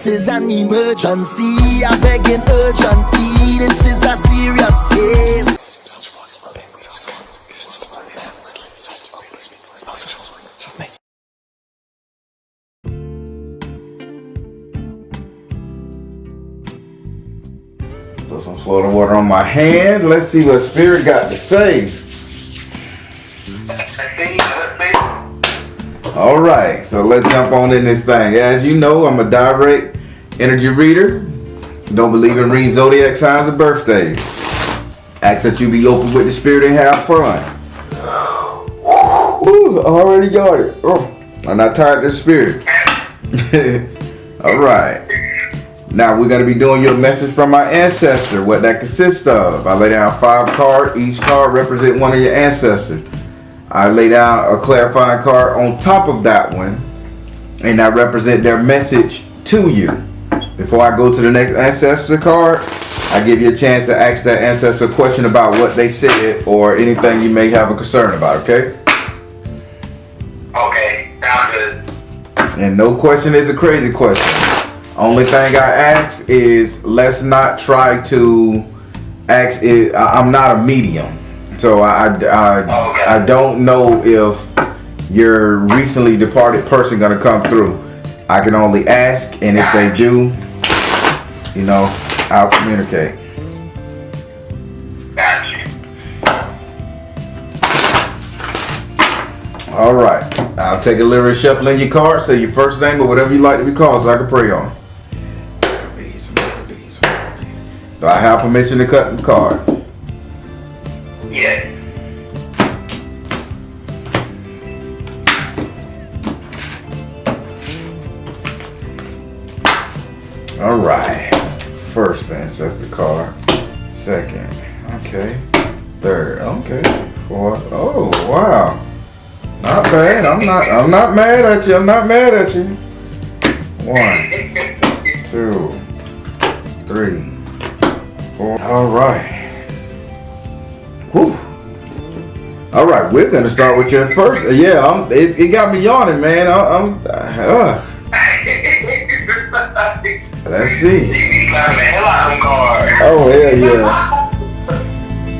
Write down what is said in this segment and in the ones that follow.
is an emergency. I begging urgently. This is a serious case. Throw some Florida water on my hand. Let's see what Spirit got to say. All right, so let's jump on in this thing. As you know, I'm a direct energy reader. Don't believe in reading zodiac signs or birthdays. Ask that you be open with the Spirit and have fun. Woo, I already got it. Oh, I'm not tired of the Spirit. All right. Now we're going to be doing your message from my ancestor, what that consists of. I lay down 5 cards. Each card represents one of your ancestors. I lay down a clarifying card on top of that one, and I represent their message to you. Before I go to the next ancestor card, I give you a chance to ask that ancestor a question about what they said or anything you may have a concern about, okay? Okay, sounds good. And no question is a crazy question. Only thing I ask is let's not try to ask it. I'm not a medium, so I don't know if your recently departed person gonna come through. I can only ask, and if they do, you know, I'll communicate. Gotcha. All right, I'll take a little shuffling your cards. Say your first name or whatever you like to be called, so I can pray on it. Do I have permission to cut the card? Yes. All right. First ancestor card. Second. Okay. Third. Okay. Fourth. Oh wow. Not bad. I'm not mad at you. I'm not mad at you. 1, 2, 3, 4. All right. Whew. All right, we're gonna start with your first. Yeah, it got me yawning, man. Let's see. Oh hell yeah.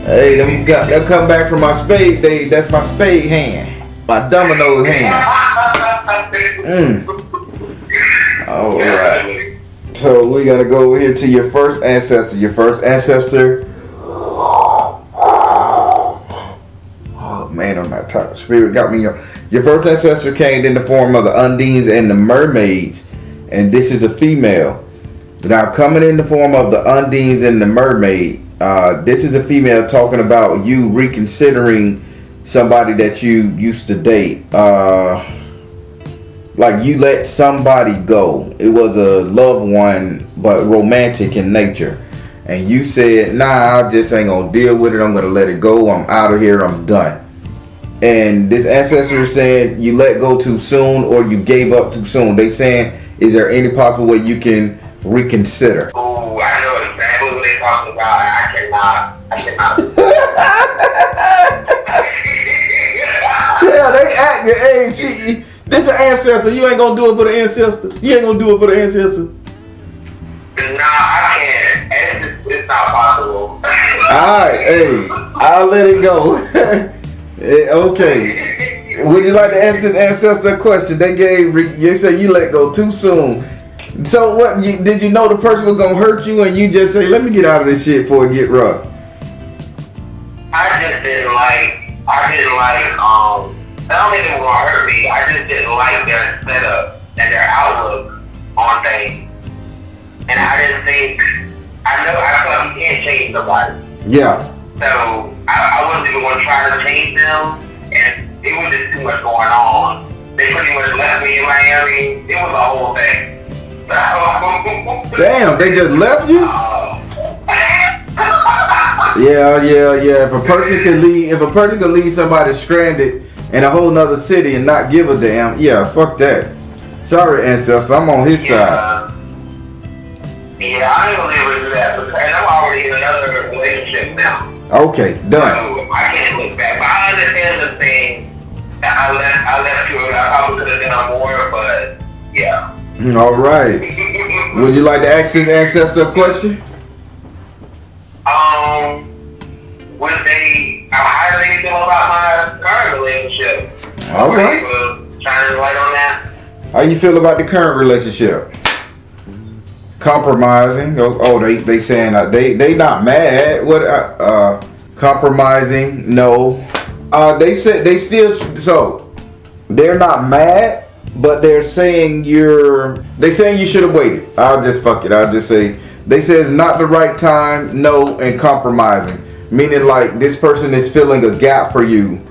Hey, they'll come back from my spade. That's my spade hand, my dominoes hand. All right. So we're gonna go over here to your first ancestor. Your first ancestor. Oh man, I'm not tired. Spirit got me. Your first ancestor came in the form of the undines and the mermaids, and this is a female. Now coming in the form of the undines and the mermaid, this is a female talking about you reconsidering somebody that you used to date. Like you let somebody go. It was a loved one, but romantic in nature. And you said, nah, I just ain't gonna deal with it. I'm gonna let it go. I'm out of here. I'm done. And this ancestor is saying you let go too soon or you gave up too soon. They saying, is there any possible way you can reconsider? Oh, I know exactly what they're talking about. I cannot. Yeah, they acting. Hey, this is an ancestor. You ain't gonna do it for the ancestor. You ain't gonna do it for the ancestor. Nah, I can't. It's not possible. Alright, hey, I'll let it go. Okay. Would you like to answer the ancestor question? They said you let go too soon. So what, did you know the person was gonna hurt you and you just say, let me get out of this shit before it get rough? I didn't like, I don't think they were gonna hurt me. I just didn't like their setup and their outlook on things. And I didn't think, I feel like you can't change somebody. Yeah. So I wasn't even gonna try to change them, and it was just too much going on. They pretty much left me in Miami. It was a whole thing. Damn, they just left you? Yeah. If a person can leave somebody stranded in a whole nother city and not give a damn, yeah, fuck that. Sorry, ancestor, I'm on his side. Yeah, I ain't gonna live with that because I'm already in another relationship now. Okay, done. So I can't look back. But I understand the thing. I left you and I probably could have done more, but yeah. All right. Would you like to ask this ancestor a question? How do they feel about my current relationship? All right. Shine a light on that. How you feel about the current relationship? Compromising. Oh, they saying they not mad. What? Compromising? No. They said they still so they're not mad, but they're saying you should have waited. I'll just fuck it. I'll just say they say it's not the right time. No, and compromising, meaning like this person is filling a gap for you.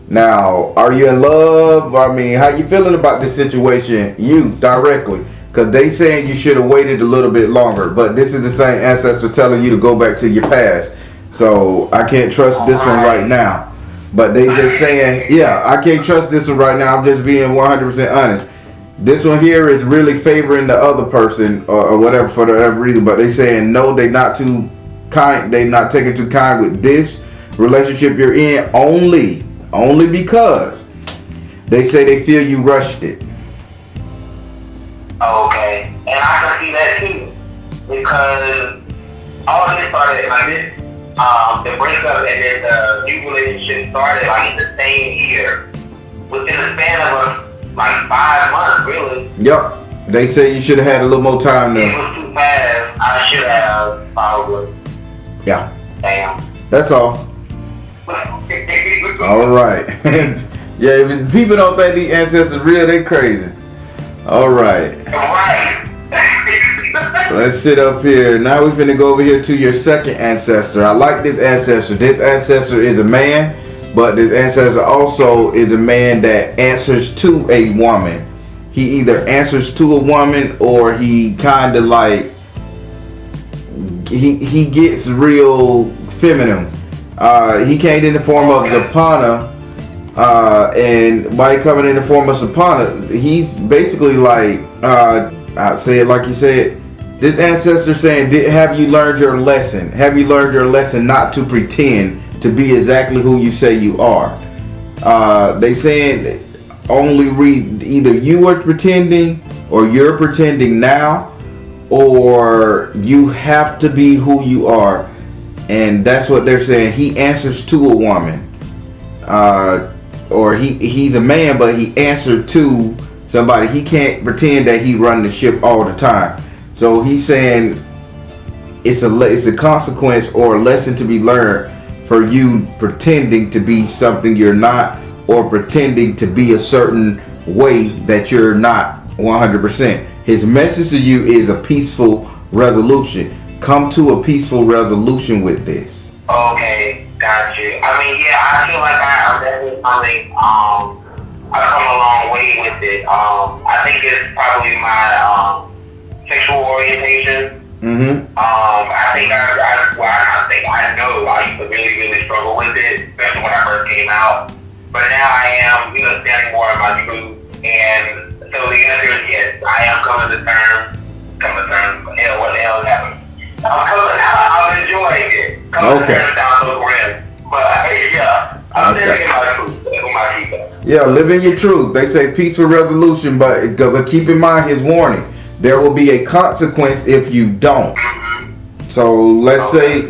Now, are you in love? I mean, how you feeling about this situation? You directly. Because they saying you should have waited a little bit longer. But this is the same ancestor telling you to go back to your past. So I can't trust this one right now. But they just saying, yeah, I can't trust this one right now. I'm just being 100% honest. This one here is really favoring the other person or whatever for whatever reason. But they saying, no, they not too kind. They not taking too kind with this relationship you're in only because they say they feel you rushed it. Okay, and I can see that too, because all this started like this, the breakup and then the new relationship started like in the same year, within the span of like 5 months, really. Yep, they say you should have had a little more time It to. was too fast. I should have probably. Yeah, Damn. that's all. All right. Yeah, if people don't think these ancestors real, they crazy. All right. Right. Let's sit up here. Now we're finna go over here to your second ancestor. I like this ancestor. This ancestor is a man, but this ancestor also is a man that answers to a woman. He either answers to a woman or he kind of like he gets real feminine. He came in the form of Zapana. And by coming in the form of Sapana, he's basically like, I'll say it like you said, this ancestor saying, have you learned your lesson? Have you learned your lesson not to pretend to be exactly who you say you are? They saying either you are pretending or you're pretending now, or you have to be who you are. And that's what they're saying. He answers to a woman. Or he's a man, but he answered to somebody. He can't pretend that he run the ship all the time. So he's saying it's a consequence or a lesson to be learned for you pretending to be something you're not, or pretending to be a certain way that you're not 100%. His message to you is a peaceful resolution. Come to a peaceful resolution with this. Okay, got you. I mean, yeah, I feel like I'm definitely coming. I've come a long way with it. I think it's probably my sexual orientation. Mm-hmm. I know I used to really, really struggle with it, especially when I first came out. But now I am, standing more in my truth. And so the answer is yes, I am coming to terms. Hell, what the hell is happening? I'm enjoying it. Coming to terms sounds so grim. But yeah, I'm living in my truth. My people. Yeah, live in your truth. They say peaceful resolution, but keep in mind his warning. There will be a consequence if you don't. So let's say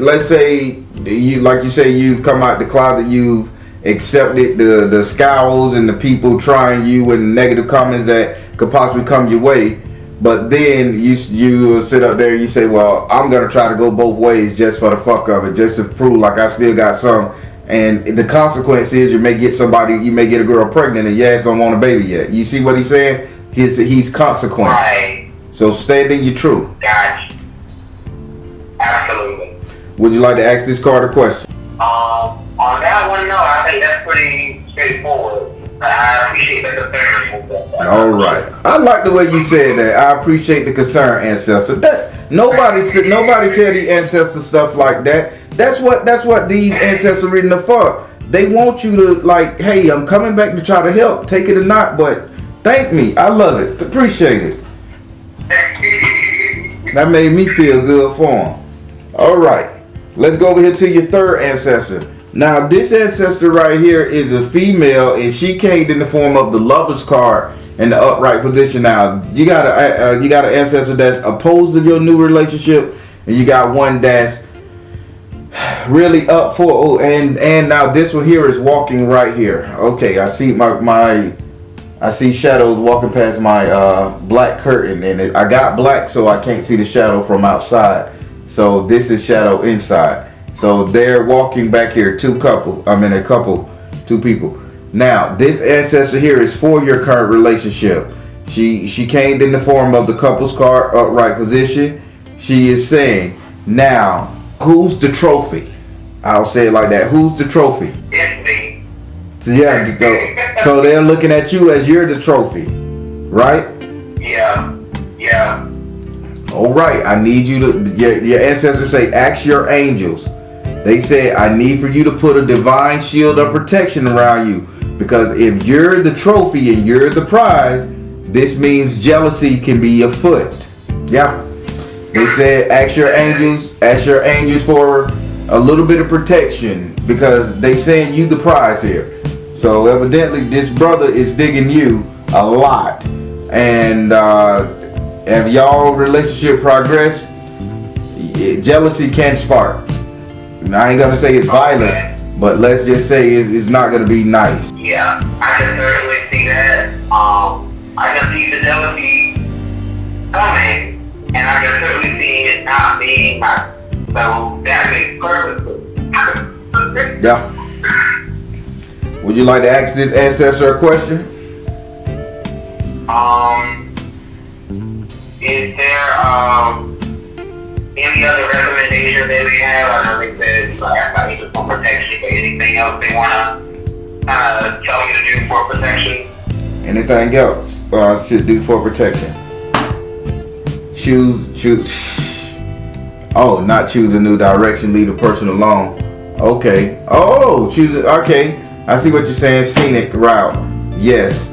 you, like you say, you've come out the closet, you've accepted the scowls and the people trying you and negative comments that could possibly come your way. But then you sit up there and you say, well, I'm going to try to go both ways just for the fuck of it, just to prove like I still got some. And the consequence is you may get a girl pregnant and your ass don't want a baby yet. You see what he's saying? He's consequence. Right. So stand in your truth. Gotcha. Absolutely. Would you like to ask this card a question? On that one, no, I think that's pretty straightforward. I appreciate the concern. All right. I like the way you said that. I appreciate the concern, ancestor. That nobody tell the ancestor stuff like that. That's what these ancestor reading are for. They want you to like, hey, I'm coming back to try to help. Take it or not, but thank me. I love it. Appreciate it. That made me feel good for him. All right. Let's go over here to your third ancestor. Now, this ancestor right here is a female, and she came in the form of the Lover's card. in the upright position. Now you got an ancestor that's opposed to your new relationship, and you got one that's really up for. Oh, and now this one here is walking right here. Okay, I see I see shadows walking past my black curtain, and I got black, so I can't see the shadow from outside. So this is shadow inside. So they're walking back here. Two people. Now this ancestor here is for your current relationship. She came in the form of the couple's card, upright position. She is saying, now who's the trophy? I'll say it like that. Who's the trophy? It's me. So yeah, so they're looking at you as you're the trophy, right? Yeah. All right, I need you to, your ancestors say, ask your angels. They said, I need for you to put a divine shield of protection around you, because if you're the trophy and you're the prize, this means jealousy can be afoot. Yeah. They said, ask your angels for a little bit of protection, because they saying you the prize here. So evidently this brother is digging you a lot, and have y'all relationship progressed, jealousy can spark. I ain't gonna say it's violent, but let's just say it's not gonna be nice. Yeah, I can certainly see that. I can see the jealousy coming, and I can certainly see it not being nice. So that makes perfect sense. Yeah. Would you like to ask this ancestor a question? Is there any other recommendation that they have? I know they said like I need to for protection, but anything else they wanna tell me to do for protection? Anything else should do for protection? Choose. Oh, not choose a new direction, leave a person alone. Okay. Oh, choose it. Okay. I see what you're saying. Scenic route. Yes.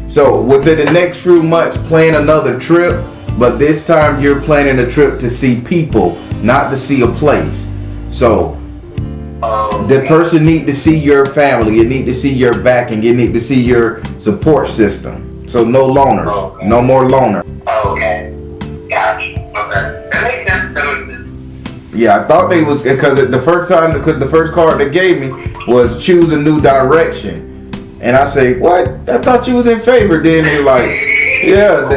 So within the next few months, plan another trip, but this time you're planning a trip to see people, not to see a place. So the person need to see your family. You need to see your backing. You need to see your support system. So no loners. Okay. No more loner. Okay. Gotcha. Okay. That makes sense. Yeah, I thought they was, because the first card they gave me was choose a new direction. And I say, what? I thought you was in favor. Then they like, yeah,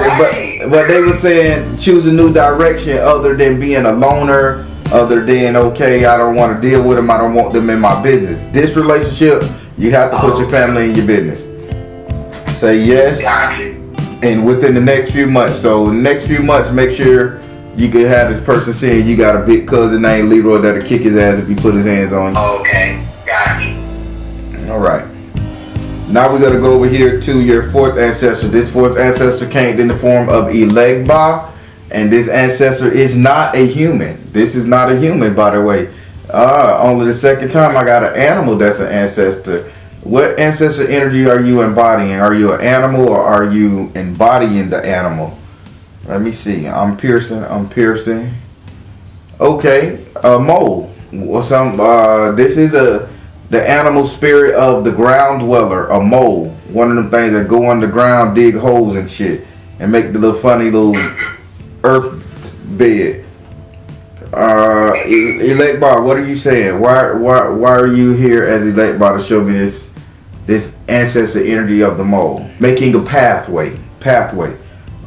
but they were saying choose a new direction other than being a loner, other than, okay, I don't want to deal with them. I don't want them in my business. This relationship, you have to put your family in your business. Say yes. And within the next few months. So next few months, make sure you can have this person saying you got a big cousin named Leroy that'll kick his ass if he put his hands on you. Okay, gotcha. All right. Now we're going to go over here to your fourth ancestor. This fourth ancestor came in the form of Elegba, and this ancestor is not a human. This is not a human, by the way. Only the second time I got an animal that's an ancestor. What ancestor energy are you embodying? Are you an animal, or are you embodying the animal? Let me see. I'm piercing. Okay, a mole. This is the animal spirit of the ground dweller, a mole. One of them things that go underground, dig holes and shit, and make the little funny little earth bed. Electbar, what are you saying? Why are you here as Electbar to show me this ancestor energy of the mole? Making a pathway.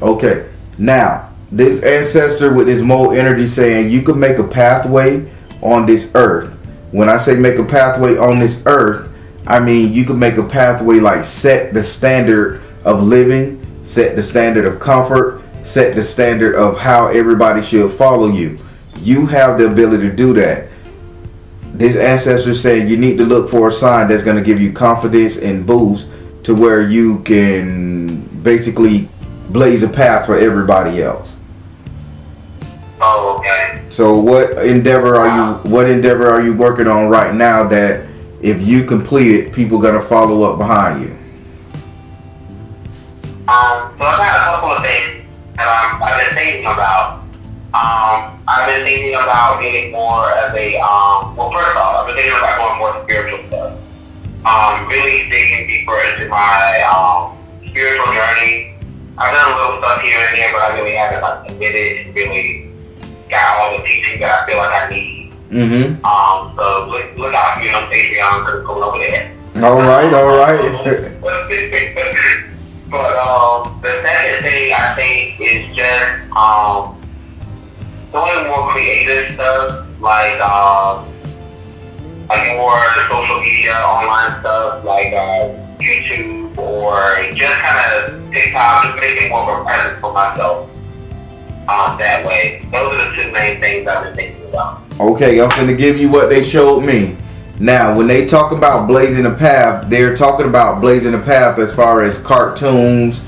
Okay. Now, this ancestor with his mole energy saying you can make a pathway on this earth. When I say make a pathway on this earth, I mean you can make a pathway like set the standard of living, set the standard of comfort, set the standard of how everybody should follow you. You have the ability to do that. This ancestor saying you need to look for a sign that's going to give you confidence and boost to where you can basically blaze a path for everybody else. Oh, okay. So what endeavor are you working on right now that if you complete it, people gonna follow up behind you? So I've got a couple of things that I've been thinking about. I've been thinking about getting more of a, well, first off, I've been thinking about going more spiritual stuff. really digging deeper into my spiritual journey. I've done a little stuff here and there, but I really haven't like committed and really got all the teaching that I feel like I need. So look out for me on Patreon because it's going over there. All right. But the second thing I think is just doing more creative stuff, like more social media, online stuff, like YouTube or just kind of TikTok, just making more of a presence for myself that way. Those are the two main things I've been thinking about. Okay, I'm going to give you what they showed me. Now, when they talk about blazing a path, they're talking about blazing a path as far as cartoons,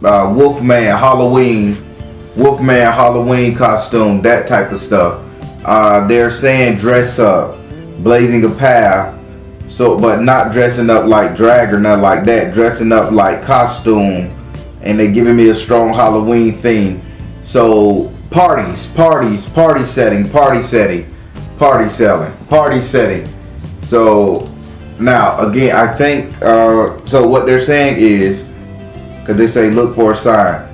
Wolfman Halloween costume, that type of stuff. They're saying dress up, blazing a path, so but not dressing up like drag or nothing like that, dressing up like costume, and they're giving me a strong Halloween theme. So party setting. So now again, I think so what they're saying is, because they say look for a sign,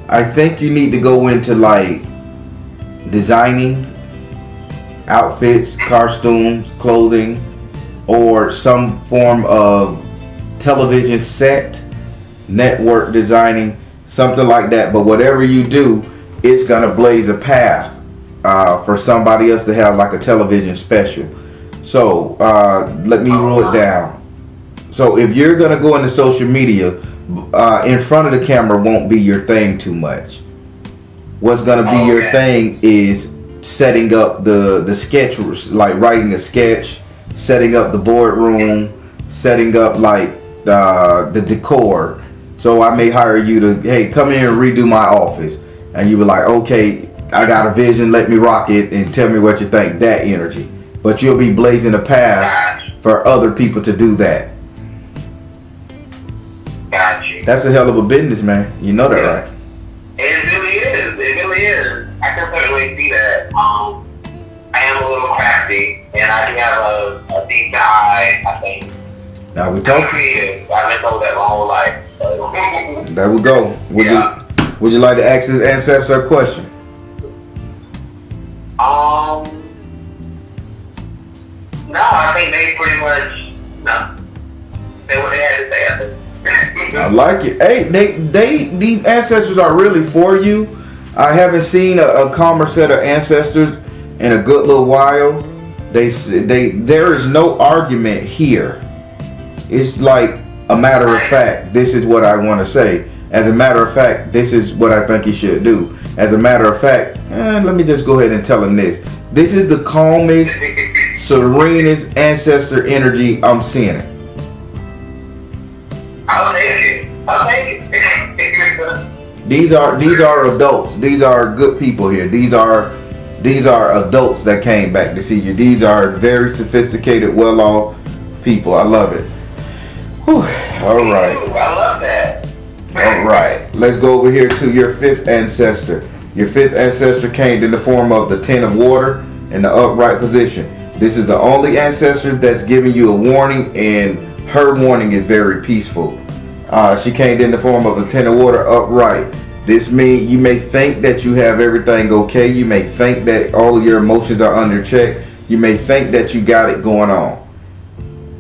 I think you need to go into like designing outfits, costumes, clothing, or some form of television set, network designing, something like that. But whatever you do, it's gonna blaze a path for somebody else to have like a television special. So let me rule it down. So if you're gonna go into social media, in front of the camera won't be your thing too much. What's gonna be your thing is setting up the sketch, like writing a sketch, setting up the boardroom, setting up like the decor. So I may hire you to, hey, come in and redo my office, and you were like, okay, I got a vision, let me rock it, and tell me what you think. That energy, but you'll be blazing a path for other people to do that. Gotcha. That's a hell of a business, man. You know that, right? It really is. I can certainly see that. I am a little crafty, and I do have a decent eye, I think. Now we talk. I've been told that my whole life. There we go. Would you like to ask this ancestor a question? No, I think they pretty much say what they had to say. I think. I like it. Hey, these ancestors are really for you. I haven't seen a calmer set of ancestors in a good little while. There is no argument here. It's like a matter of fact. This is what I want to say. As a matter of fact, this is what I think you should do. As a matter of fact, let me just go ahead and tell him this. This is the calmest, serenest ancestor energy I'm seeing it. I'll take it. These are adults. These are good people here. These are adults that came back to see you. These are very sophisticated, well-off people. I love it. Whew. All right. I love that. All right. Let's go over here to your fifth ancestor. Your fifth ancestor came in the form of the Ten of Water in the upright position. This is the only ancestor that's giving you a warning, and her warning is very peaceful. She came in the form of the Ten of Water upright. This means you may think that you have everything okay. You may think that all of your emotions are under check. You may think that you got it going on.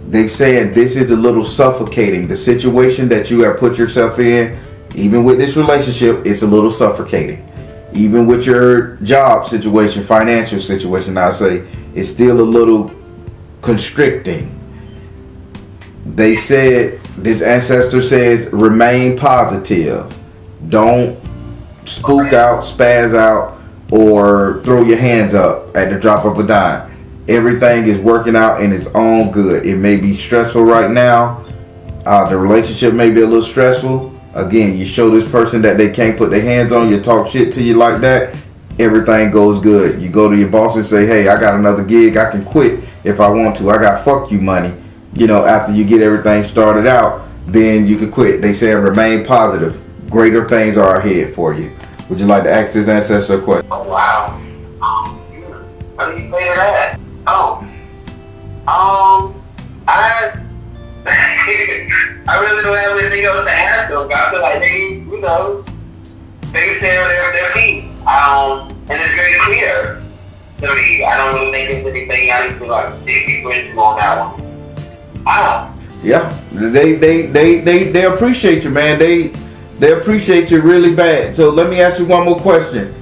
They saying this is a little suffocating. The situation that you have put yourself in, even with this relationship, it's a little suffocating. Even with your job situation, financial situation, I say, it's still a little constricting. They said, this ancestor says, remain positive. Don't spook out, spaz out, or throw your hands up at the drop of a dime. Everything is working out in its own good. It may be stressful right now. The relationship may be a little stressful. Again, you show this person that they can't put their hands on you, talk shit to you like that, everything goes good. You go to your boss and say, hey, I got another gig. I can quit if I want to. I got fuck you money. You know, after you get everything started out, then you can quit. They say remain positive. Greater things are ahead for you. Would you like to ask this ancestor a question? Oh, wow. How do you say that? I clear to me. I don't really think there's anything I need to like dig deeper into on that one. Wow. Yeah, they appreciate you, man. They appreciate you really bad. So let me ask you one more question.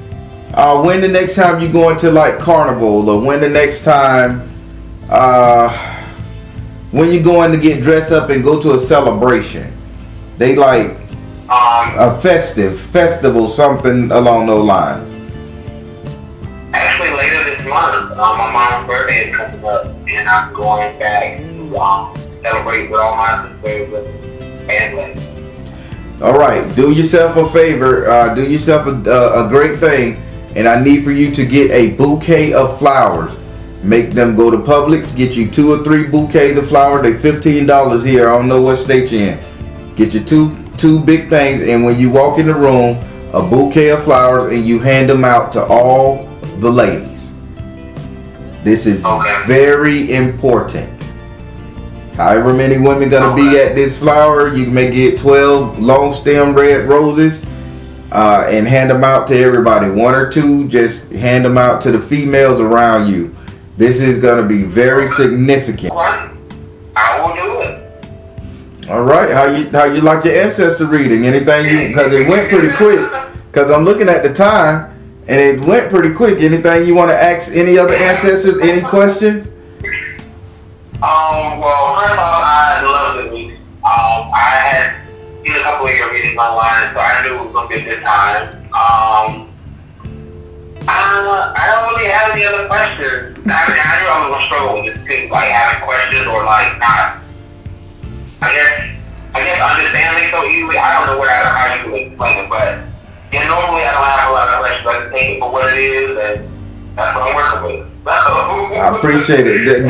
When the next time you go into like carnival, or when the next time when you going to get dressed up and go to a celebration, they like a festival, something along those lines. Actually, later this month, my mom's birthday is coming up, and I'm going back to celebrate with all my sisters and family. All right, do yourself a favor, do yourself a great thing, and I need for you to get a bouquet of flowers. Make them go to Publix, get you 2 or 3 bouquets of flowers. They $15 here. I don't know what state you're in. Get you two big things, and when you walk in the room, a bouquet of flowers, and you hand them out to all the ladies. This is very important. However many women gonna be at this flower, you may get 12 long stem red roses, and hand them out to everybody. 1 or 2, just hand them out to the females around you. This is gonna be very significant. I will do it. All right, how you like your ancestor reading? Anything you, because it went pretty quick. Because I'm looking at the time, and it went pretty quick. Anything you want to ask any other ancestors? Any questions? Well, first of all, I love the week. I had seen a couple of your readings online, so I knew it was gonna be a good time. I don't really have any other questions. I knew I was gonna struggle with this thing, like having questions or like not. I guess understanding so easily. I don't know how you can explain it, but normally I don't have a lot of questions. I just take it for what it is, and that's what I'm working with. I appreciate it.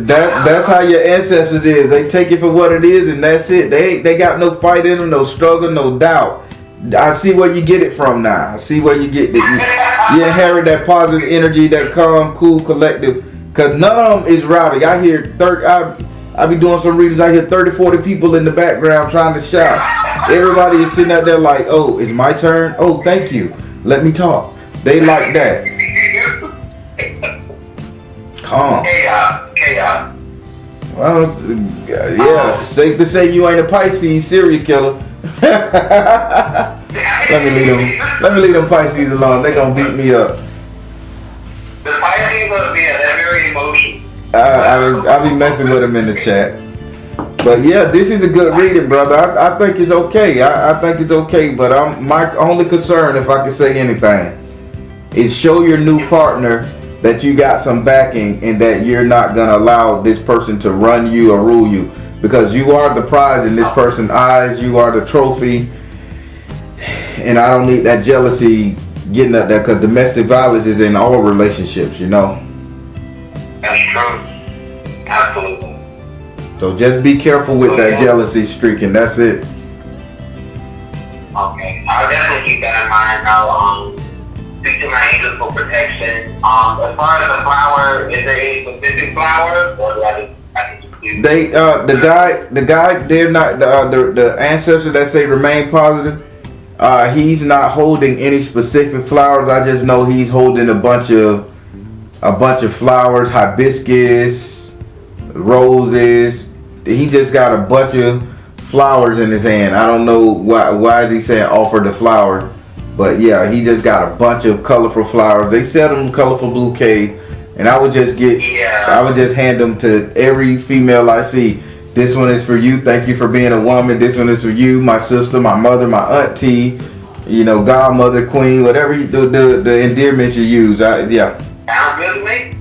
That's how your ancestors is. They take it for what it is, and that's it. They got no fight in them, no struggle, no doubt. I see where you get it from now. I see where you get that. You inherit that positive energy, that calm, cool, collective. Cause none of them is rowdy. I hear I be doing some readings. I hear 30, 40 people in the background trying to shout. Everybody is sitting out there like, oh, it's my turn. Oh, thank you. Let me talk. They like that. Calm. Chaos. Well, yeah. Safe to say you ain't a Pisces serial killer. Let me leave them Pisces alone. They gonna beat me up. The Pisces must be they're very emotional. I'll be messing with them in the chat. But yeah, this is a good reading, brother. I think it's okay. I think it's okay. But my only concern, if I can say anything, is show your new partner that you got some backing and that you're not gonna allow this person to run you or rule you. Because you are the prize in this person's eyes. You are the trophy. And I don't need that jealousy getting up there, because domestic violence is in all relationships, you know. That's true. Absolutely. So just be careful with that jealousy streaking. That's it. Okay. I'll definitely keep that in mind. I'll speak to my angels for protection. As far as the flower, is there any specific flower, or do I just They the guy they're not the ancestor that say remain positive. He's not holding any specific flowers. I just know he's holding a bunch of flowers, hibiscus, roses. He just got a bunch of flowers in his hand. I don't know why is he saying offer the flower, but yeah, he just got a bunch of colorful flowers. They sell them colorful bouquets. And I would just hand them to every female I see. This one is for you. Thank you for being a woman. This one is for you, my sister, my mother, my auntie, godmother, queen, whatever the endearments you use. Yeah. Sounds good to me.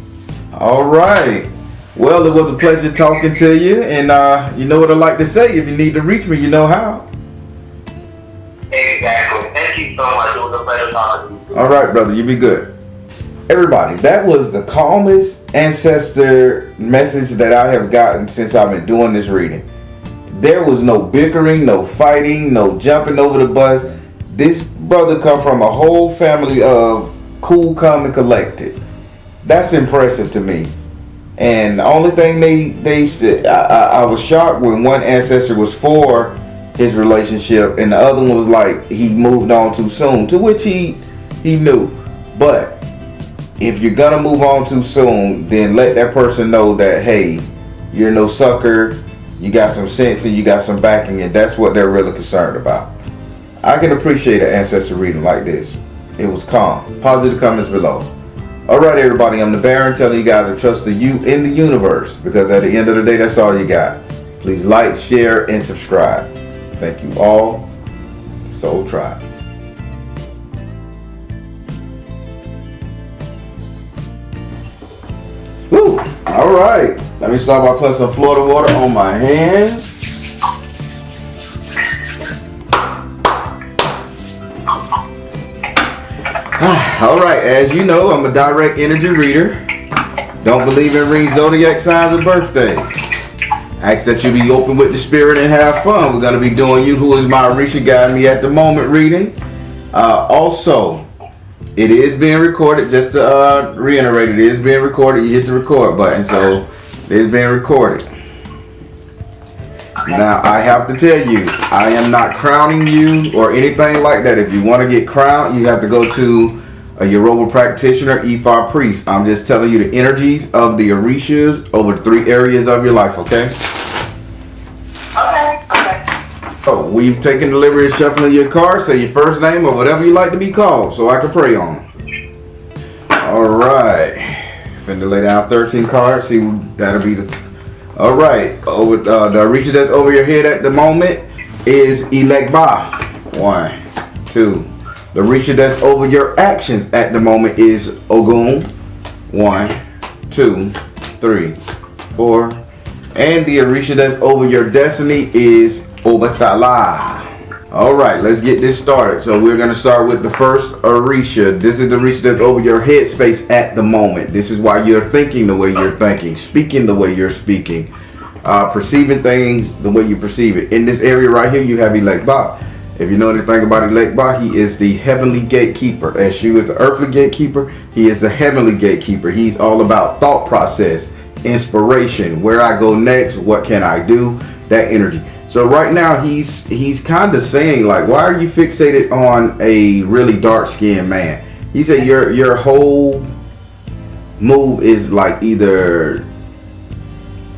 All right. Well, it was a pleasure talking to you. And you know what I like to say. If you need to reach me, you know how. Exactly. Thank you so much. It was a pleasure talking to you. All right, brother. You be good. Everybody, that was the calmest ancestor message that I have gotten since I've been doing this reading. There was no bickering, no fighting, no jumping over the bus. This brother come from a whole family of cool, calm, and collected. That's impressive to me. And the only thing they said, I was shocked when one ancestor was for his relationship and the other one was like he moved on too soon, to which he knew. But if you're gonna move on too soon, then let that person know that, hey, you're no sucker, you got some sense and you got some backing, and that's what they're really concerned about. I can appreciate an ancestor reading like this. It was calm. Positive comments below. Alright everybody, I'm the Baron telling you guys to trust the you in the universe, because at the end of the day, that's all you got. Please like, share, and subscribe. Thank you all. Soul Tribe. Woo! Alright. Let me start by putting some Florida water on my hands. Alright, as you know, I'm a direct energy reader. Don't believe in reading zodiac signs or birthdays. Ask that you be open with the spirit and have fun. We're going to be doing You Who Is My Orisha Guide Me at the Moment reading. Also, it is being recorded. Just to reiterate, it is being recorded. You hit the record button, so it is being recorded. Now, I have to tell you, I am not crowning you or anything like that. If you want to get crowned, you have to go to a Yoruba practitioner, Ifa priest. I'm just telling you the energies of the Orishas over the 3 areas of your life, okay? Okay. So, we've taken the liberty of shuffling your cards. Say your first name or whatever you like to be called, so I can pray on them. Alright. Finna lay down 13 cards. See, that'll be the... Alright. Over the Orisha that's over your head at the moment is Ilekba. 1, 2. The Orisha that's over your actions at the moment is Ogun. 1, 2, 3, 4. And the Orisha that's over your destiny is Obatala. Alright, let's get this started. So we're going to start with the first Orisha. This is the Orisha that's over your headspace at the moment. This is why you're thinking the way you're thinking, speaking the way you're speaking, perceiving things the way you perceive it. In this area right here, you have Ilekba. If you know anything about Ilekba, he is the heavenly gatekeeper. As you is the earthly gatekeeper, he is the heavenly gatekeeper. He's all about thought process, inspiration, where I go next, what can I do, that energy. So right now he's kind of saying, like, why are you fixated on a really dark-skinned man? He said your whole move is like either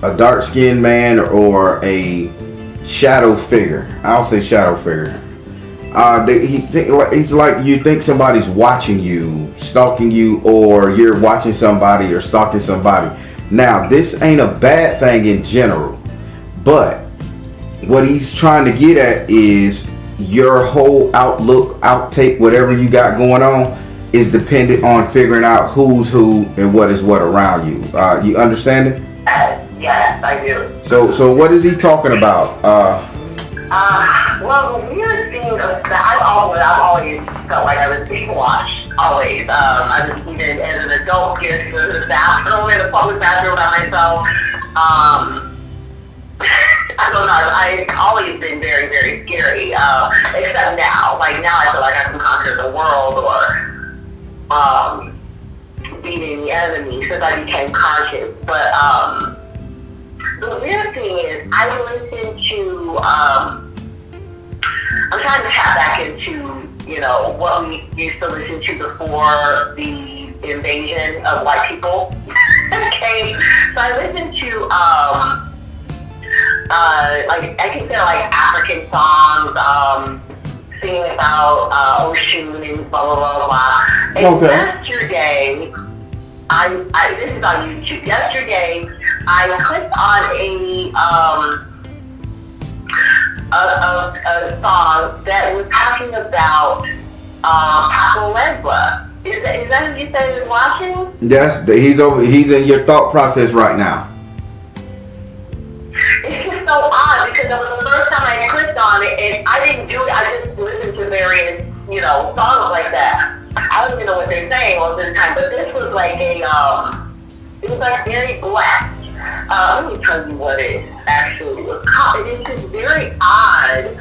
a dark-skinned man or a shadow figure. I'll say shadow figure. He's like you think somebody's watching you, stalking you, or you're watching somebody or stalking somebody. Now, this ain't a bad thing in general, but what he's trying to get at is your whole outlook, outtake, whatever you got going on is dependent on figuring out who's who and what is what around you. You understand it? Yes, I do. So what is he talking about? Well, the weird thing is that I've always felt like I was being watched. Always. I was even as an adult, get to the bathroom, in a public bathroom by myself. I don't know. I've always been very, very scary. Except now. Like now, I feel like I can conquer the world or beating the enemy since I became conscious. But the weird thing is, I listen to. I'm trying to tap back into, you know, what we used to listen to before the invasion of white people came. So I listened to like I can say like African songs, singing about Oshun and blah blah blah blah. And Okay. yesterday, I this is on YouTube. Yesterday, I clicked on a song that was talking about Papa Lesla. Is that what you said you're watching? Yes, he's in your thought process right now. It's just so odd because it was the first time I clicked on it and I didn't do it. I just listened to various, you know, songs like that. I don't even know what they're saying all this time, but this was like it was like very black. Let me tell you what it actually was called. It is just very odd.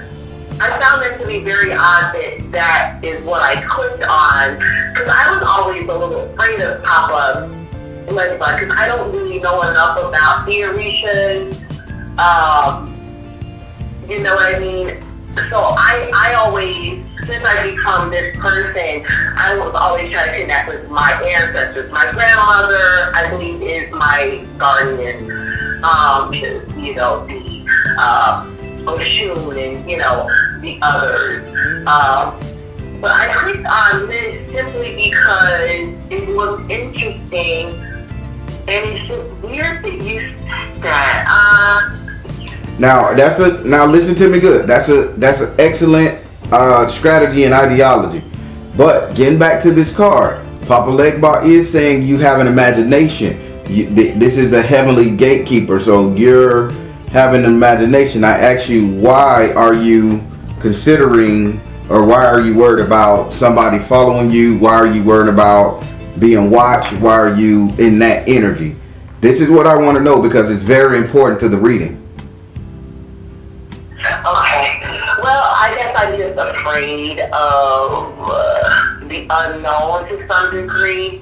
I found it to be very odd that is what I clicked on, because I was always a little afraid of Papa Lesla, because I don't really know enough about the Orishas. You know what I mean? So I always, since I become this person, I was always trying to connect with my ancestors. My grandmother, I believe, is my guardian. You know, the Oshun and, you know, the others. But I clicked on this simply because it was interesting, and it's just weird that you said that. Now listen to me good. That's an excellent strategy and ideology. But getting back to this card, Papa Legba is saying you have an imagination. This is the heavenly gatekeeper, so you're having an imagination. I ask you, why are you considering, or why are you worried about somebody following you? Why are you worried about being watched? Why are you in that energy? This is what I want to know, because it's very important to the reading. Okay. Well, I guess I'm just afraid of the unknown to some degree.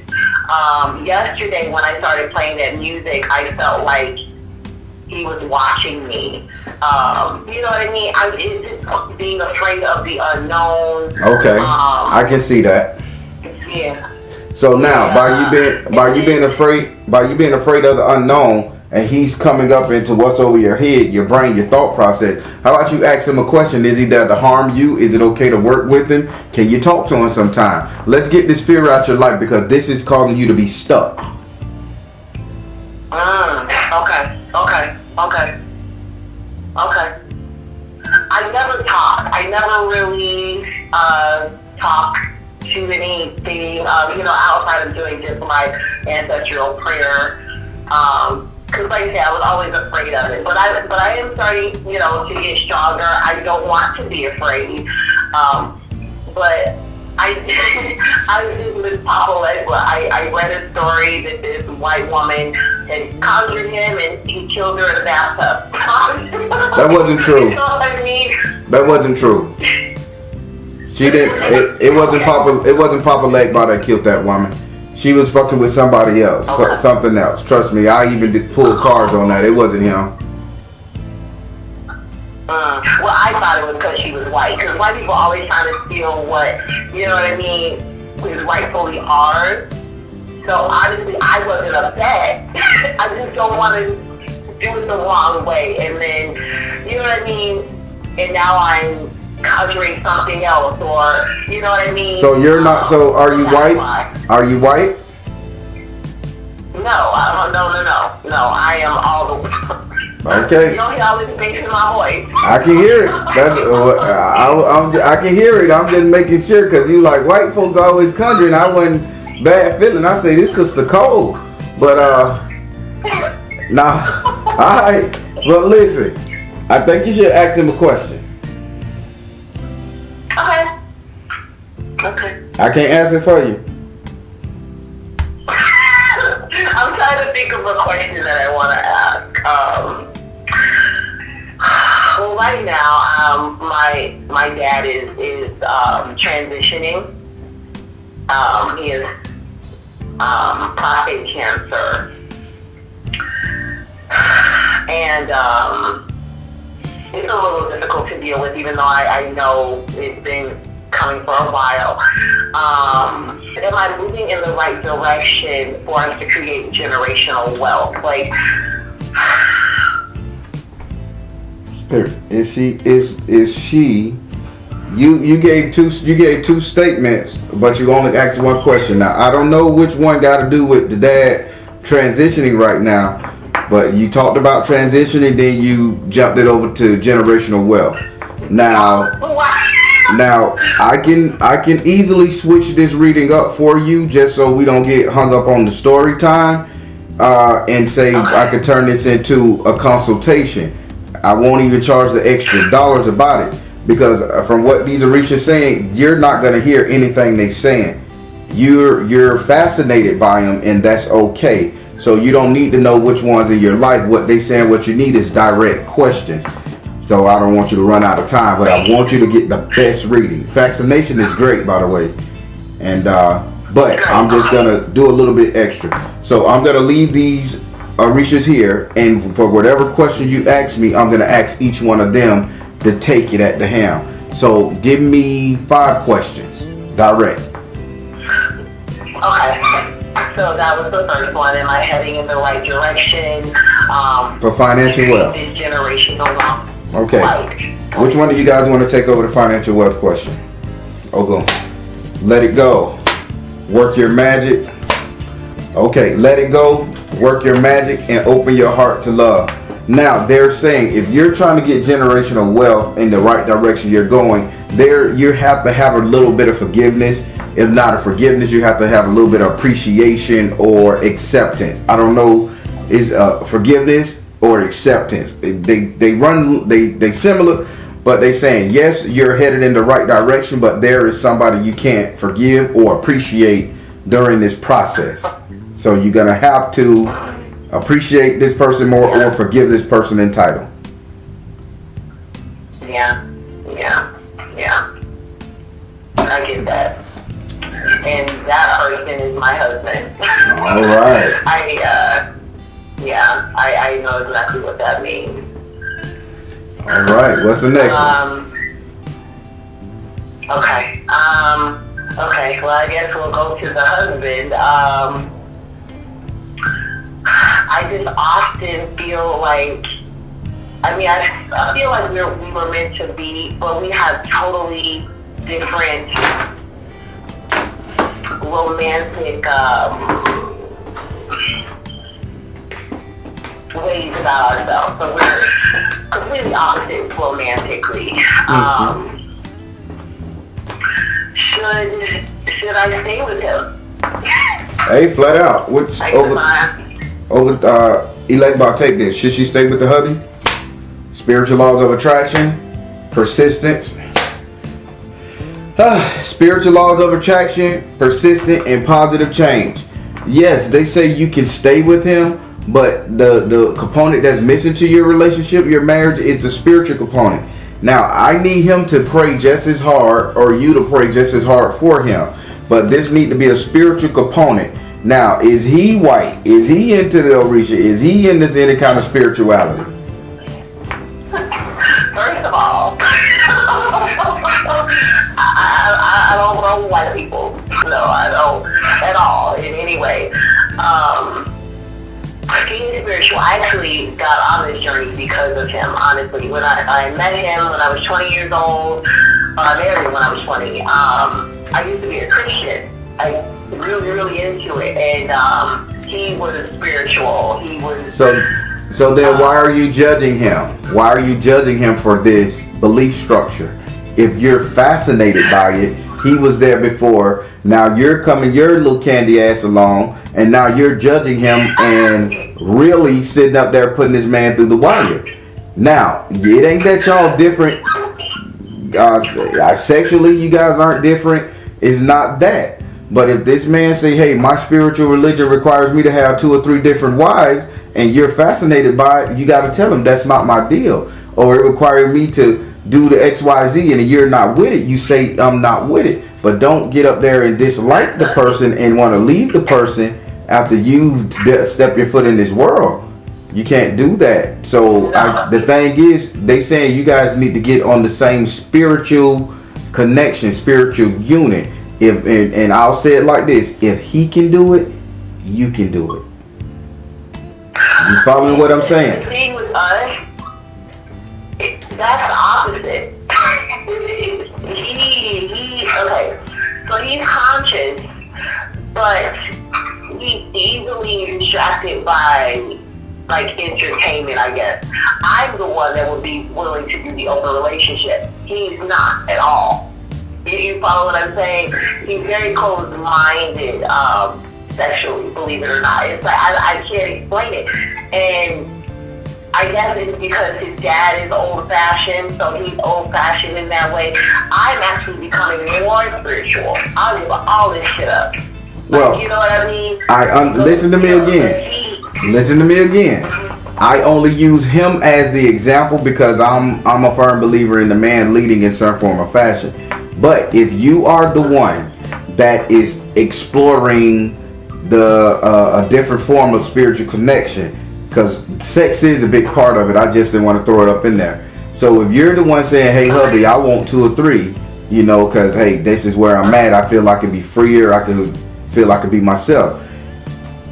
Yesterday when I started playing that music, I felt like he was watching me. You know what I mean? It's just being afraid of the unknown. Okay, I can see that. Yeah. So now, by you being afraid of the unknown, and he's coming up into what's over your head, your brain, your thought process. How about you ask him a question? Is he there to harm you? Is it okay to work with him? Can you talk to him sometime? Let's get this fear out your life, because this is causing you to be stuck. Okay. I never talk. I never really talk to anything, you know, outside of doing just my ancestral prayer. Because like I said, I was always afraid of it. But I am starting, you know, to get stronger. I don't want to be afraid. But I was just with Papa Legba. I read a story that this white woman had conjured him and he killed her in a bathtub. That wasn't true. You know what I mean? That wasn't true. She didn't. It wasn't Papa. It wasn't Papa Legba that killed that woman. She was fucking with somebody else, something else. Trust me, I even did pull cards on that. It wasn't him. Well, I thought it was because she was white. Because white people always trying to steal what, you know what I mean, is rightfully ours. So honestly, I wasn't upset. I just don't want to do it the wrong way. And then, you know what I mean? And now I'm conjuring something else, or you know what I mean? So you're not, so are you white? Are you white? No, no, I am all the Okay. You don't hear all this bass in my voice. I can hear it. I can hear it. I'm just making sure, because you like, white folks always conjuring. I wasn't bad feeling. I say, this sister cold. But nah. Alright. But listen, I think you should ask him a question. Okay. I can't answer for you. I'm trying to think of a question that I want to ask. Well, right now, my dad is transitioning. He has prostate cancer, and it's a little difficult to deal with, even though I know it's been coming for a while. Am I moving in the right direction for us to create generational wealth? Like, is she you gave two statements, but you only asked one question. Now I don't know which one got to do with the dad transitioning right now, but you talked about transitioning, then you jumped it over to generational wealth. Now I can easily switch this reading up for you, just so we don't get hung up on the story time, and say I could turn this into a consultation. I won't even charge the extra dollars about it, because from what these Orishas saying, you're not gonna hear anything they saying. You're fascinated by them, and that's okay. So you don't need to know which ones in your life. What they saying, what you need is direct questions. So I don't want you to run out of time, but I want you to get the best reading. Vaccination is great, by the way. And but I'm just gonna do a little bit extra. So I'm gonna leave these Orishas here, and for whatever question you ask me, I'm gonna ask each one of them to take it at the helm. So give me 5 questions, direct. Okay. So that was the first one. Am I heading in the right direction? For financial wealth. This generational wealth. Okay. Right. Which one of you guys want to take over the financial wealth question? Go. Let it go. Work your magic. Okay, let it go. Work your magic and open your heart to love. Now, they're saying if you're trying to get generational wealth in the right direction you're going, you have to have a little bit of forgiveness. If not a forgiveness, you have to have a little bit of appreciation or acceptance. I don't know, is forgiveness or acceptance. They similar, but they saying yes, you're headed in the right direction, but there is somebody you can't forgive or appreciate during this process. So you're gonna have to appreciate this person more or forgive this person in title. Yeah. I get that. And that person is my husband. All right. I know exactly what that means. All right. What's the next one? Okay. Okay. Well, I guess we'll go to the husband. I just often feel like, I feel like we were meant to be, but we have totally different romantic ways about ourselves. So we're completely opposite romantically. Should I stay with him? Hey, flat out. Which elect about take this? Should she stay with the hubby? Spiritual laws of attraction, persistence. Spiritual laws of attraction, persistent, and positive change. Yes, they say you can stay with him, but the component that's missing to your relationship, your marriage, is the spiritual component. Now, I need him to pray just as hard, or you to pray just as hard for him. But this needs to be a spiritual component. Now, is he white? Is he into the Orisha? Is he into any kind of spirituality? First of all, I don't know white people. No, I don't at all in any way. Being spiritual, I actually got on this journey because of him, honestly. When I met him when I was 20 years old, I married him when I was 20. I used to be a Christian. I really, really into it. And he was spiritual. He was... So then why are you judging him? Why are you judging him for this belief structure? If you're fascinated by it, he was there before. Now you're coming your little candy ass along, and now you're judging him and really sitting up there putting this man through the wire. Now, it ain't that y'all different. Sexually, you guys aren't different. It's not that. But if this man say, hey, my spiritual religion requires me to have 2 or 3 different wives, and you're fascinated by it, you got to tell him that's not my deal. Or it required me to do the XYZ, and you're not with it. You say, I'm not with it. But don't get up there and dislike the person and want to leave the person after you step your foot in this world. You can't do that. So the thing is, they saying you guys need to get on the same spiritual connection, spiritual unit. And I'll say it like this: if he can do it, you can do it. You following what I'm saying? The thing with us, that's the opposite. Okay, so he's conscious, but he's easily distracted by like entertainment, I guess. I'm the one that would be willing to do the open relationship. He's not at all. You follow what I'm saying? He's very closed-minded sexually, believe it or not. It's like I can't explain it. And I guess it's because his dad is old-fashioned, so he's old-fashioned in that way. I'm actually becoming more spiritual. I'll give all this shit up. Well, you know what I mean? Listen to me again. Listen to me again. I only use him as the example because I'm a firm believer in the man leading in some form of fashion. But if you are the one that is exploring a different form of spiritual connection, because sex is a big part of it, I just didn't want to throw it up in there. So if you're the one saying, hey hubby, I want 2 or 3, you know, because hey, this is where I'm at, I feel I can be freer, I can feel I can be myself.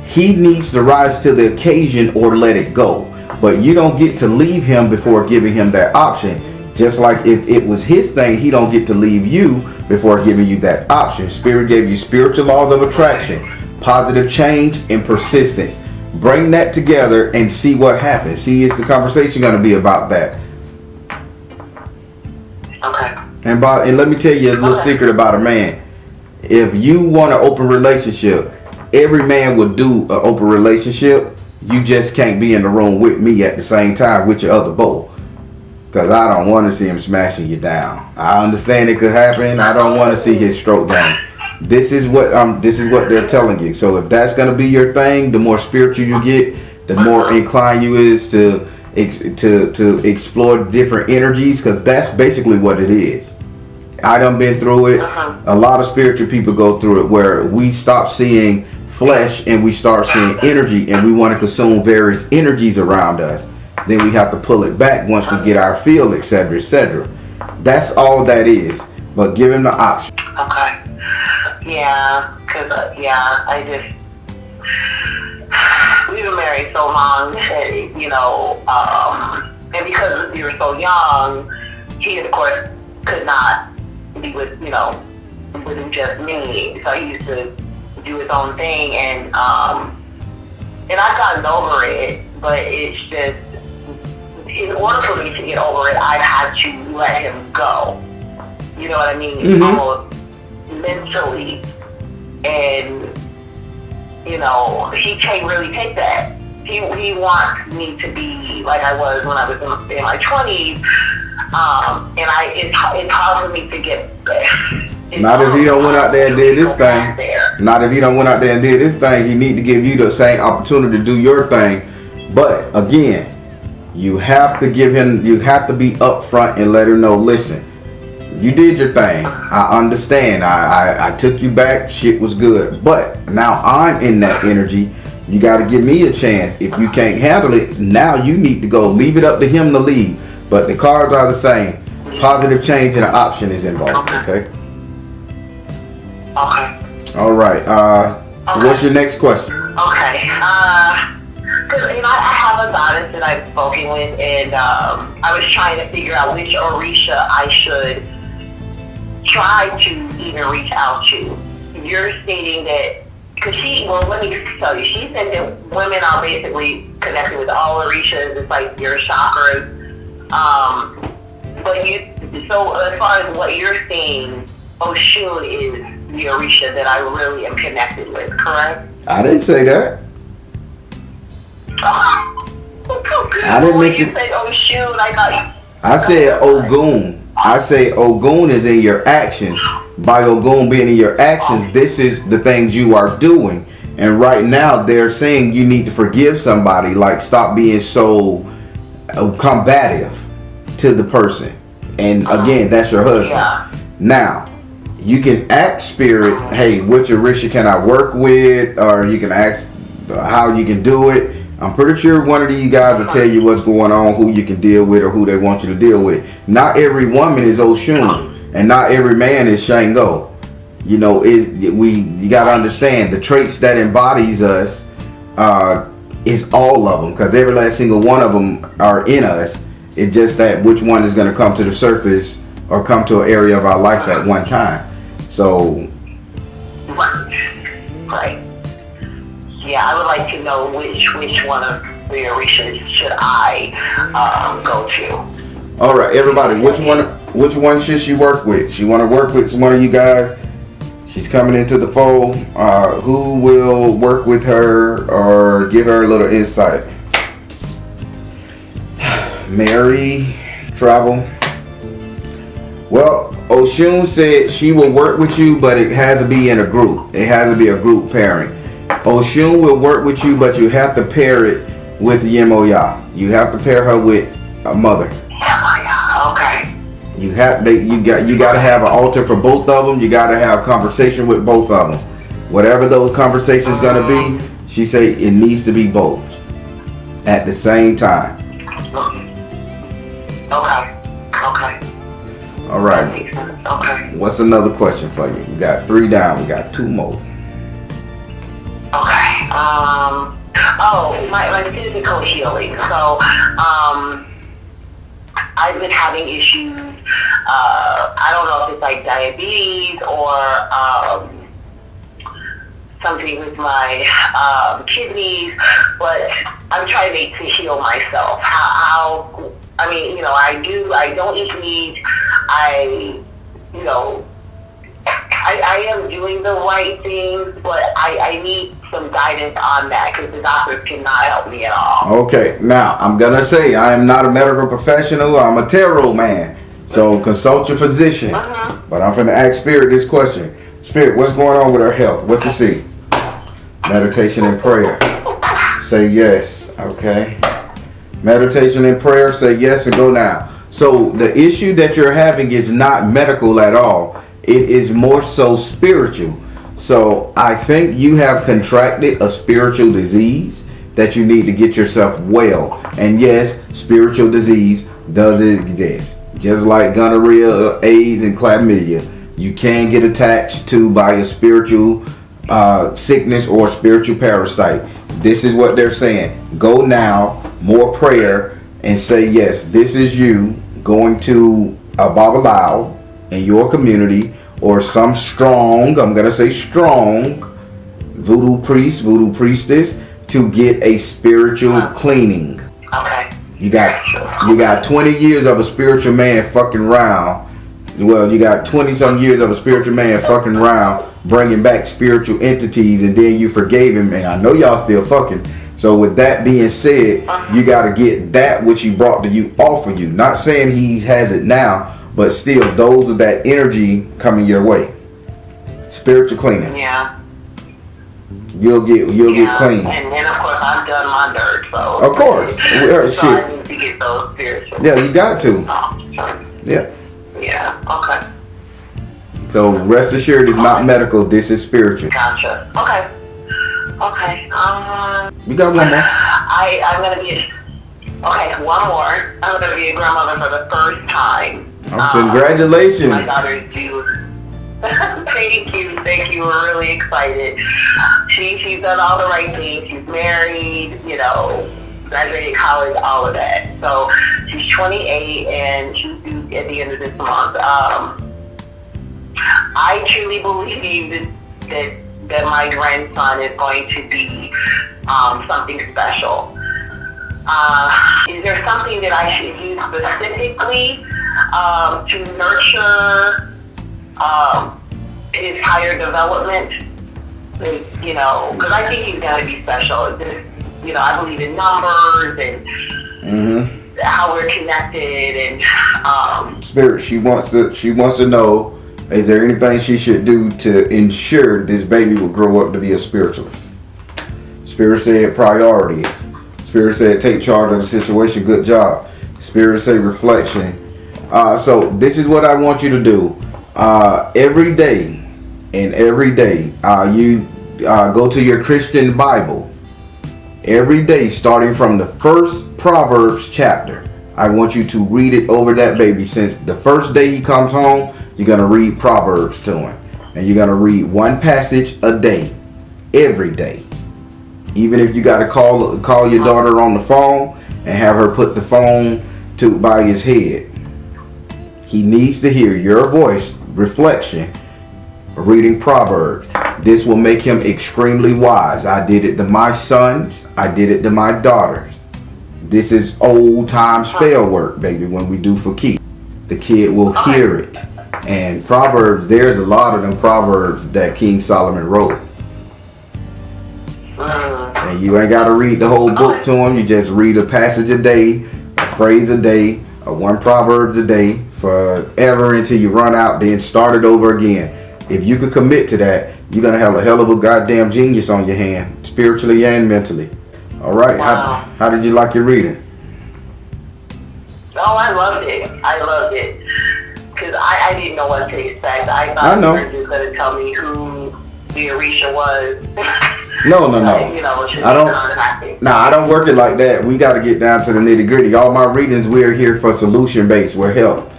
He needs to rise to the occasion or let it go. But you don't get to leave him before giving him that option. Just like if it was his thing, he don't get to leave you before giving you that option. Spirit gave you spiritual laws of attraction, positive change, and persistence. Bring that together and see what happens. See, is the conversation going to be about that? Okay. And let me tell you a little secret about a man. If you want an open relationship, every man will do an open relationship. You just can't be in the room with me at the same time with your other beau. Because I don't want to see him smashing you down. I understand it could happen. I don't want to see his stroke down. This is what they're telling you. So if that's going to be your thing, the more spiritual you get, the more inclined you is to explore different energies, because that's basically what it is. I done been through it. A lot of spiritual people go through it, where we stop seeing flesh and we start seeing energy, and we want to consume various energies around us. Then we have to pull it back once we get our feel, etc., etc. That's all that is. But give him the option. Okay. Yeah, because I just, we've been married so long, you know, and because we were so young, he of course could not be with, you know, with just me. So he used to do his own thing, and I've gotten over it, but it's just, in order for me to get over it, I've had to let him go. You know what I mean? Almost mentally. And, you know, he can't really take that. He wants me to be like I was when I was in my 20s. And it's hard for me to get there. Not if he don't went out there and did this thing. Not if he don't went out there and did this thing. He need to give you the same opportunity to do your thing. But again, you have to give him, you have to be upfront and let him know, listen, you did your thing. I understand. I took you back. Shit was good. But now I'm in that energy. You got to give me a chance. If you can't handle it, now you need to go. Leave it up to him to lead. But the cards are the same. Positive change and an option is involved. Okay? Okay. All right. What's your next question? Okay. Because, you know, I have a goddess that I've spoken with, and I was trying to figure out which Orisha I should try to even reach out to. You're stating that, because let me tell you, she said that women are basically connected with all Orishas. It's like your chakras. So as far as what you're saying, Oshun is the Orisha that I really am connected with, correct? I didn't say that. I didn't mention. You said Oshun, I thought. I said Ogun. I say Ogun is in your actions. By Ogun being in your actions, this is the things you are doing. And right now, they're saying you need to forgive somebody. Like, stop being so combative to the person. And again, that's your husband. Yeah. Now, you can ask spirit, hey, which Orisha can I work with? Or you can ask how you can do it. I'm pretty sure one of you guys will tell you what's going on, who you can deal with or who they want you to deal with. Not every woman is Oshun, and not every man is Shango. You know, you got to understand the traits that embodies us is all of them, because every last single one of them are in us. It's just that which one is going to come to the surface or come to an area of our life at one time. So, Right. Yeah, I would like to know which one of the Orishas should I go to. All right, everybody, which one should she work with? She want to work with one of you guys. She's coming into the fold. Who will work with her or give her a little insight? Mary, travel. Well, Oshun said she will work with you, but it has to be in a group. It has to be a group pairing. Oshun will work with you, but you have to pair it with Yemoya. You have to pair her with a mother. Yemoya, okay. You got to have an altar for both of them. You got to have conversation with both of them. Whatever those conversations gonna be, she say it needs to be both at the same time. Okay. All right. That makes sense. Okay. What's another question for you? We got 3 down. We got 2 more. Okay. My physical healing. So, I've been having issues. I don't know if it's like diabetes or something with my kidneys, but I'm trying to heal myself. I mean, I don't eat meat. I am doing the right things, but I need some guidance on that because the doctors cannot help me at all. Okay, now I'm gonna say I am not a medical professional. I'm a tarot man, so consult your physician. But I'm gonna ask Spirit this question: Spirit, what's going on with her health? What you see? Meditation and prayer. Say yes. Okay. Meditation and prayer. Say yes and go now. So the issue that you're having is not medical at all. It is more so spiritual. So I think you have contracted a spiritual disease that you need to get yourself well. And yes, spiritual disease does exist. Just like gonorrhea, AIDS, and chlamydia, you can get attached to by a spiritual sickness or spiritual parasite. This is what they're saying. Go now, more prayer, and say yes. This is you going to a Babalao in your community or some strong, I'm gonna say strong, voodoo priest, voodoo priestess to get a spiritual cleaning. Okay. You got 20 years of a spiritual man fucking around. Well, you got 20 some years of a spiritual man fucking around, bringing back spiritual entities, and then you forgave him, and I know y'all still fucking. So with that being said, you got to get that which he brought to you off of you. Not saying he has it now, but still, those with that energy coming your way. Spiritual cleaning. Yeah. You'll get clean. And then of course I've done my dirt, so. Of course. So I need to get those spiritual. Yeah, you got to. Sure. Yeah. Yeah. Okay. So rest assured, it's not medical. This is spiritual. Gotcha. Okay. Okay. You got one more. I'm gonna be. Okay, one more. I'm gonna be a grandmother for the first time. Oh, congratulations. My daughter's due. Thank you. We're really excited. She's done all the right things. She's married, graduated college, all of that. So she's 28 and she's due at the end of this month. I truly believe that my grandson is going to be something special. Is there something that I should use specifically to nurture his higher development? Because I think he's going to be special. I believe in numbers and how we're connected and Spirit, she wants to know, is there anything she should do to ensure this baby will grow up to be a spiritualist? Spirit said priorities. Spirit said take charge of the situation. Good job. Spirit said reflection. So this is what I want you to do. Every day, you go to your Christian Bible. Every day, starting from the first Proverbs chapter, I want you to read it over that baby. Since the first day he comes home, you're going to read Proverbs to him. And you're going to read one passage a day, every day. Even if you got to call your daughter on the phone and have her put the phone by his head. He needs to hear your voice, reflection, reading Proverbs. This will make him extremely wise. I did it to my sons. I did it to my daughters. This is old time spell work, baby, when we do for keep. The kid will hear it. And Proverbs, there's a lot of them Proverbs that King Solomon wrote. And you ain't got to read the whole book to him. You just read a passage a day, a phrase a day, or one Proverbs a day forever until you run out, then start it over again. If you could commit to that, you're going to have a hell of a goddamn genius on your hand, spiritually and mentally. All right. Wow. How did you like your reading? Oh, I loved it. Because I didn't know what to expect. I thought you were just going to tell me who the Orisha was. No. I don't work it like that. We got to get down to the nitty gritty. All my readings, we're here for solution based. We're help.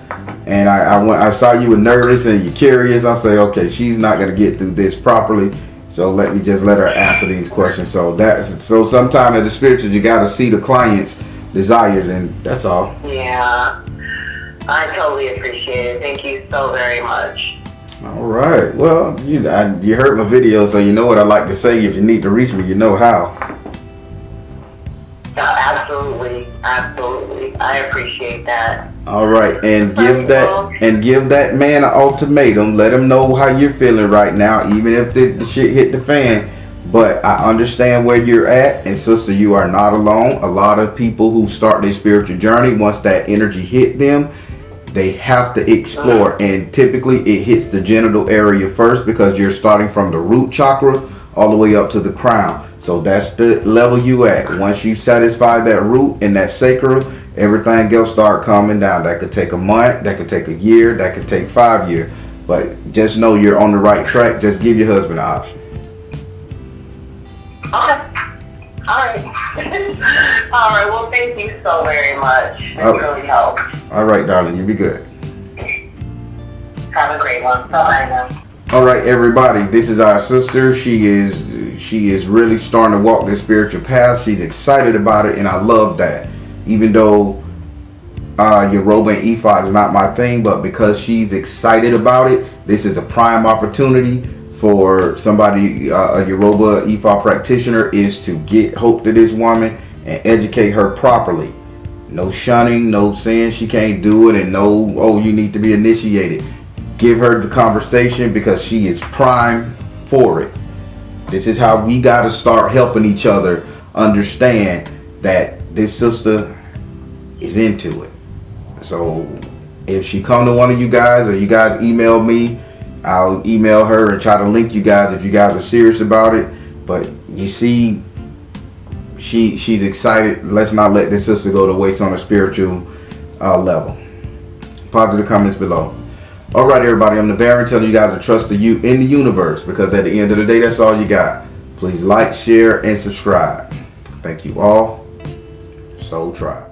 And I saw you were nervous and you're curious. I'm saying, okay, she's not gonna get through this properly. So let me just let her answer these questions. So sometimes as a spiritual, you gotta see the client's desires, and that's all. Yeah, I totally appreciate it. Thank you so very much. All right. Well, you heard my video, so you know what I like to say. If you need to reach me, you know how. Absolutely. I appreciate that. All right, and give that man an ultimatum. Let him know how you're feeling right now, even if the shit hit the fan. But I understand where you're at, and sister, you are not alone. A lot of people who start their spiritual journey, once that energy hit them, they have to explore, and typically it hits the genital area first because you're starting from the root chakra all the way up to the crown. So that's the level you at. Once you satisfy that root and that sacral, everything else start coming down. That could take a month, that could take a year, that could take 5 years. But just know you're on the right track. Just give your husband an option. Okay. All right. All right. Well, thank you so very much. It really helped. All right, darling. You be good. Have a great one. Bye now. All right, everybody. This is our sister. She is really starting to walk this spiritual path. She's excited about it, and I love that. Even though Yoruba and Ifa is not my thing, but because she's excited about it, this is a prime opportunity for somebody, a Yoruba Ifa practitioner, is to get hope to this woman and educate her properly. No shunning, no saying she can't do it, and no, oh, you need to be initiated. Give her the conversation because she is prime for it. This is how we got to start helping each other understand that this sister is into it. So if she come to one of you guys, or you guys email me, I'll email her and try to link you guys if you guys are serious about it. But you see, she's excited. Let's not let this sister go to waste on a spiritual level. Positive comments below. All right, everybody, I'm the Baron telling you guys to trust you in the universe, because at the end of the day, that's all you got. Please like, share, and subscribe. Thank you all. Soul Tribe.